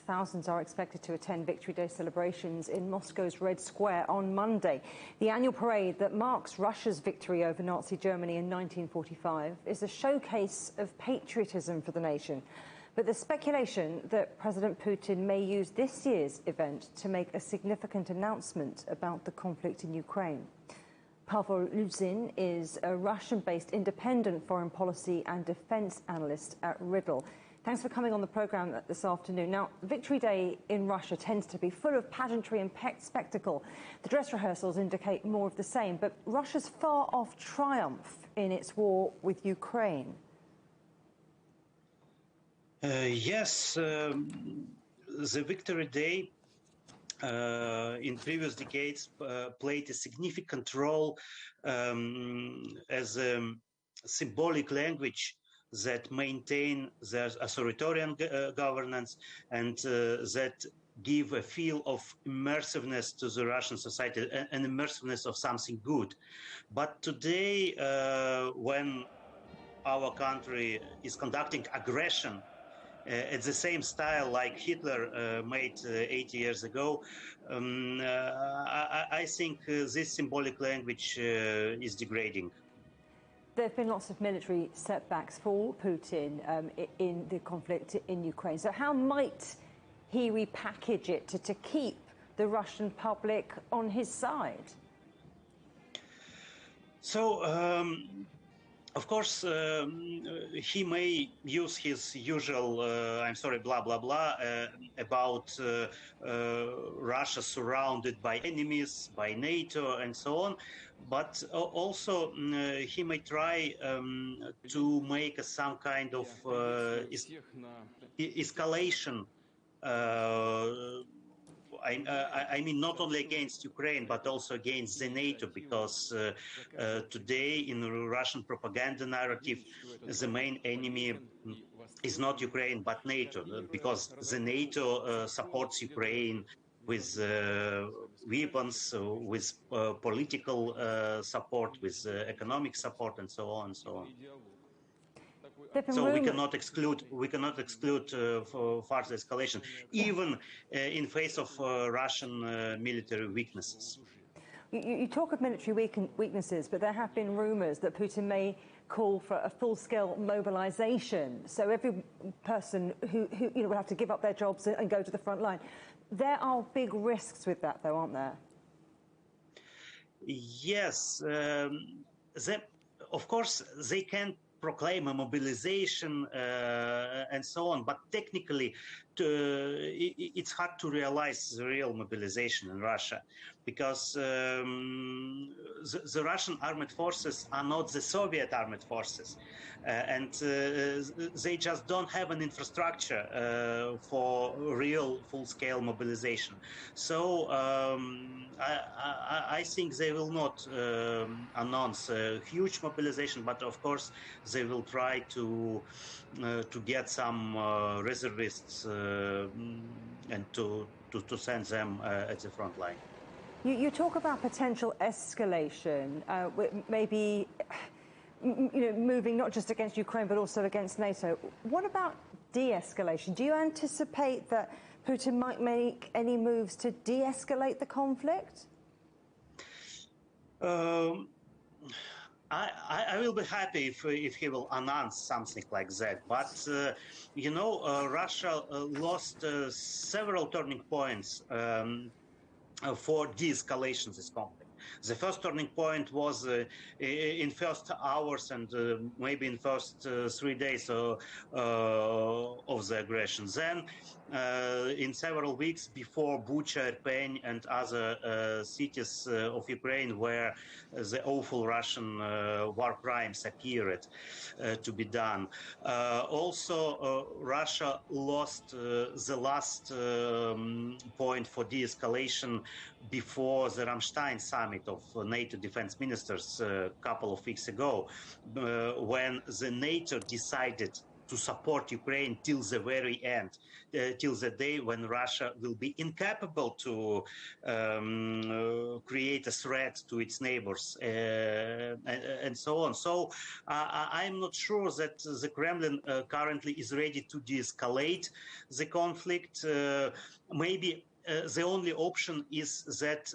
thousands are expected to attend Victory Day celebrations in Moscow's Red Square on Monday. The annual parade that marks Russia's victory over Nazi Germany in 1945 is a showcase of patriotism for the nation. But there's speculation that President Putin may use this year's event to make a significant announcement about the conflict in Ukraine. Pavel Luzin is a Russian-based independent foreign policy and defence analyst at Riddle. Thanks for coming on the programme this afternoon. Now, Victory Day in Russia tends to be full of pageantry and spectacle. The dress rehearsals indicate more of the same, but Russia's far-off triumph in its war with Ukraine. Yes, the Victory Day in previous decades played a significant role as a symbolic language that maintain their authoritarian governance and that give a feel of immersiveness to the Russian society, an immersiveness of something good. But today, when our country is conducting aggression at the same style like Hitler made 80 years ago, I think this symbolic language is degrading. There have been lots of military setbacks for Putin in the conflict in Ukraine. So how might he repackage it to keep the Russian public on his side? So, of course, he may use his usual, I'm sorry, blah, blah, blah, about Russia surrounded by enemies, by NATO and so on. But also he may try to make some kind of escalation. I mean, not only against Ukraine, but also against the NATO, because today in the Russian propaganda narrative, the main enemy is not Ukraine, but NATO, because the NATO supports Ukraine with weapons, with political support, with economic support, and so on and so on. So we cannot exclude for further escalation, even in face of Russian military weaknesses. You talk of military weaknesses, but there have been rumours that Putin may call for a full-scale mobilization. So every person who will have to give up their jobs and go to the front line. There are big risks with that, though, aren't there? Yes. Of course, they can proclaim a mobilization and so on, but technically it's hard to realize the real mobilization in Russia, because the Russian armed forces are not the Soviet armed forces, and they just don't have an infrastructure for real full-scale mobilization. So I think they will not announce a huge mobilization, but of course they will try to get some reservists and to send them at the front line. You talk about potential escalation, maybe moving not just against Ukraine but also against NATO. What about de-escalation? Do you anticipate that Putin might make any moves to de-escalate the conflict? I will be happy if he will announce something like that. But, Russia lost several turning points for de-escalation this conflict. The first turning point was in first hours and maybe in first 3 days of the aggression. Then in several weeks before Bucha, Irpin and other cities of Ukraine where the awful Russian war crimes appeared to be done. Also, Russia lost the last point for de-escalation before the Ramstein summit of NATO defense ministers a couple of weeks ago, when the NATO decided to support Ukraine till the very end, till the day when Russia will be incapable to create a threat to its neighbors and so on. So I'm not sure that the Kremlin currently is ready to de-escalate the conflict. Maybe the only option is that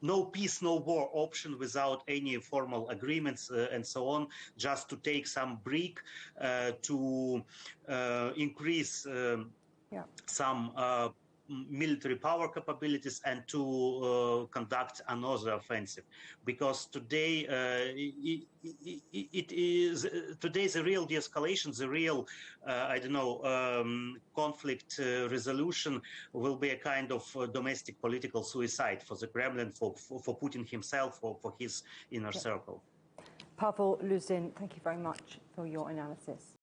no peace, no war option without any formal agreements and so on, just to take some break to increase some military power capabilities and to conduct another offensive, because today it is today the real de-escalation, the real conflict resolution will be a kind of domestic political suicide for the Kremlin, for Putin himself, for his inner circle. Pavel Luzin, thank you very much for your analysis.